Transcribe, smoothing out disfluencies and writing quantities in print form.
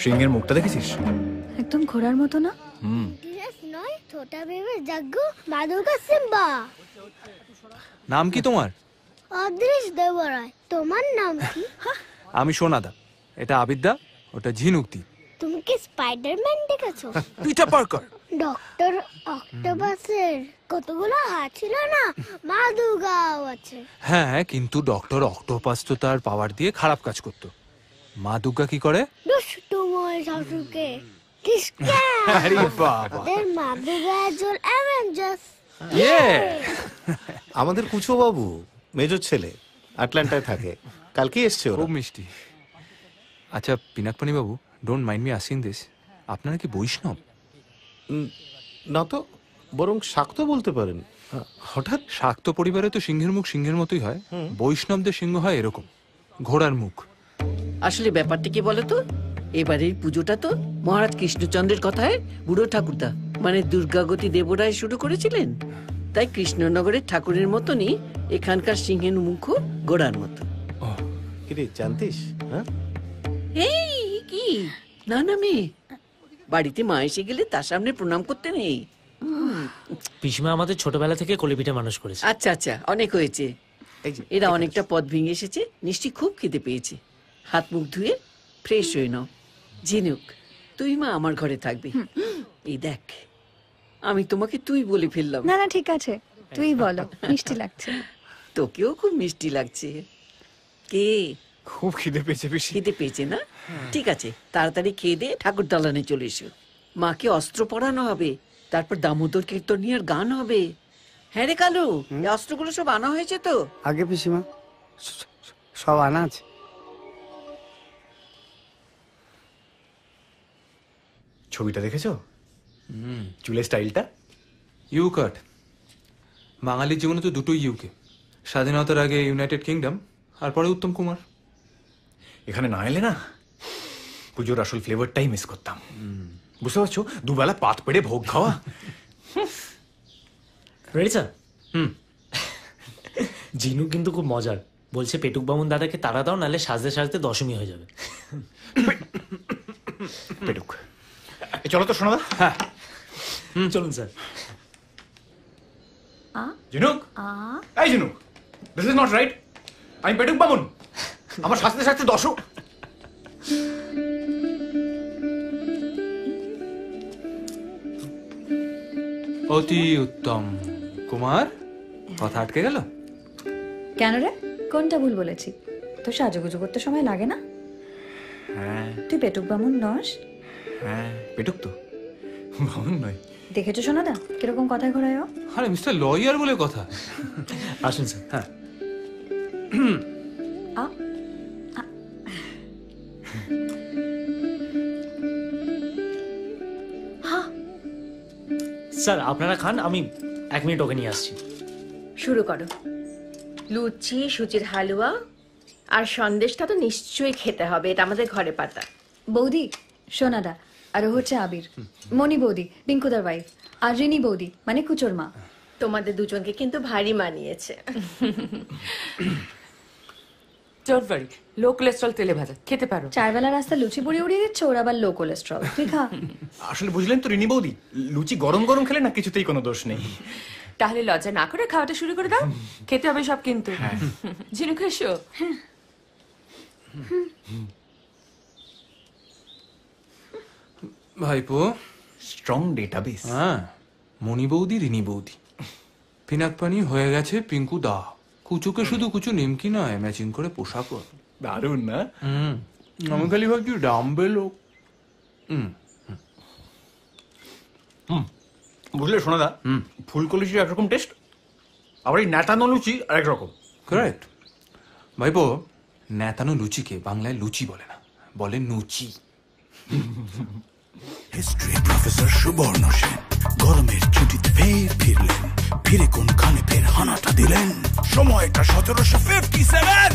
সিংহের মুখটা দেখেছিস? একদম ঘোড়ার মতো না? নয় ছোটা ভেবে জাগ্গু মাদুকা সিম্বা। নাম কি তোমার? অদৃশ দেবরায়। তোমার নাম কি? আমি সোনাদা। এটা আবিদ্যা, ওটা ঝিনুকতি। তুমি কি স্পাইডারম্যান দেখেছো? Peter Parker. ডক্টর অক্টোপাসের কতগুলো হাত ছিল না, মাদুগাও আছে। হ্যাঁ, কিন্তু ডক্টর অক্টোপাস তো তার পাওয়ার দিয়ে খারাপ কাজ করতো। মা দুর্গা কি করে? দুষ্টুময় শাশুকে কিসকা। আরে বাবা, এর মাদুগা একজন অ্যাভেঞ্জার্স। আমাদের কুচো বাবু মেজর ছেলে, আটলান্টায় থাকে, কালকে এসছে। খুব মিষ্টি। আচ্ছা পিনাকপানি বাবু, don't mind me asking this, আপনারা কি বৈষ্ণব? না তো, বরং শাক্ত বলতে পারেন। হঠাৎ? শাক্ত পরিবারে তো সিংহের মুখ সিংহের মতোই হয়, বৈষ্ণবদের সিংহ হয় এরকম, ঘোড়ার মুখ। আসলে ব্যাপারটা কি বলতো, এবারের পুজোটা তো মহারাজ কৃষ্ণচন্দ্রের কথায় বুড়ো ঠাকুরদা মানে দুর্গাগতি দেবরায় শুরু করেছিলেন। তাই কৃষ্ণনগরের ঠাকুরের মতনই এখানকার সিংহের মুখও ঘোড়ার মতো। কিরে জানতিস? এই কি না না মেয়ে, বাড়িতে মা এসে গেলে তার সামনে প্রণাম করতে নেই। পিসিমা আমাদের ছোটবেলা থেকে কোলেপিঠে মানুষ করেছে। আচ্ছা আচ্ছা, অনেক হয়েছে। এরা অনেকটা পথ ভেঙে এসেছে, নিশ্চয়ই খুব খিদে পেয়েছে। হাত মুখ ধুয়ে ফ্রেশ হয়ে নাও। ঝিনুক, তুই মা আমার ঘরে থাকবি। এই দেখ, আমি তোমাকে তুই বলে ফেললাম। না না ঠিক আছে, তুই বলো। মিষ্টি লাগছে। তোকেও খুব মিষ্টি লাগছে। কে? খুব খিদে পেয়েছে পিসি। খিদে পেয়েছে না? ঠিক আছে, তাড়াতাড়ি খেয়ে দিয়ে ঠাকুর দালানে চলে এসো। মাকে অস্ত্র পরানো হবে, তারপর দামোদর কীর্তনিয়ার গান হবে। হ্যাঁ রে কালু, এই অস্ত্রগুলো সব আনা হয়েছে তো? আগে পিসিমা সব আনা আছে। ছবিটা দেখেছো? চুলের স্টাইলটা ইউ কাট। বাঙালির জীবনে তো দুটোই ইউকে, স্বাধীনতার আগে ইউনাইটেড কিংডম, আর পরে উত্তম কুমার। এখানে না এলে না পুজোর আসল ফ্লেভারটাই মিস করতাম। বুঝতে পারছো, দুবেলা পাত পেড়ে ভোগ খাওয়া। Ready sir? জিনু কিন্তু খুব মজার, বলছে পেটুক বামুন দাদাকে তাড়া দাও, নাহলে সাজতে সাজতে দশমী হয়ে যাবে। পেটুক, চলো তো শোনা। হ্যাঁ চলুন স্যার। জিনুক, এই জিনুক, দিস ইজ নট রাইট। আমি পেটুক বামুন, আমার সাজতে সাজতে দশম। অতি উত্তম। কুমার, কথা আটকে গেল কেন রে? কোনটা ভুল বলেছি? তো সাজুগুজু করতে সময় লাগে না? হ্যাঁ তুই পেটুক বামুন নস? হ্যাঁ পেটুক তো, বামুন নয়। দেখেছো শোনাদা কিরকম কথায় ঘোরায়? আরে মিস্টার লয়ার বলে কথা। আসুন স্যার। হ্যাঁ স্যার আপনারা খান, আমি 1 মিনিট ওকে নিয়ে আসছি। শুরু করো। লুচি, সুজির হালুয়া আর সন্দেশটা তো নিশ্চয়ই খেতে হবে, এটা আমাদের ঘরে পাতা। বৌদি, সোনাদা, আর ও হচ্ছে আবির, মণি বৌদি, পিঙ্কুদার ওয়াইফ, আর রিনি বৌদি মানে কুচোর মা। তোমাদের দুজনকে কিন্তু ভারী মানিয়েছে। ডোন্ট ওয়ারি, লো কোলেস্ট্রল তেলে ভাজা, খেতে পারো। 4 বেলা রাস্তা লুচি পুরি উড়িয়ে দিচ্ছে, ওর আবার লো কোলেস্ট্রল। তুই খা। আসলে বুঝলেন তো রিনি বৌদি, লুচি গরম গরম খেলে না কিছুতেই কোনো দোষ নেই। তাহলে লজ্জা না করে খাওয়াটা শুরু করে দাও, খেতে হবে সব কিন্তু। ঝিনুক এসো। ভাইপো, স্ট্রং ডেটাবেস। হ্যাঁ, মণি বৌদি, রিনি বৌদি, পিনাকপানি হয়ে গেছে পিঙ্কু দা। কুচুকে শুধু কুচু নিমকি নয়, ম্যাচিং করে পোশাকও। দারুণ না? আমি খালি ভাবছি ডাম্বেল হোক। বুঝলে শোনাদা, ফুলকলুচির একরকম টেস্ট, আবার এই ন্যাতানো লুচি আরেক রকম। কারেক্ট ভাইপো, ন্যাতানো লুচিকে বাংলায় লুচি বলে না, বলে নুচি। হিস্ট্রি প্রফেসর সুবর্ণ সেন গরমের ছুটিতে ফের ফিরলেন, ফিরে কোনখানে ফের হানাটা দিলেন। সময়টা 1757।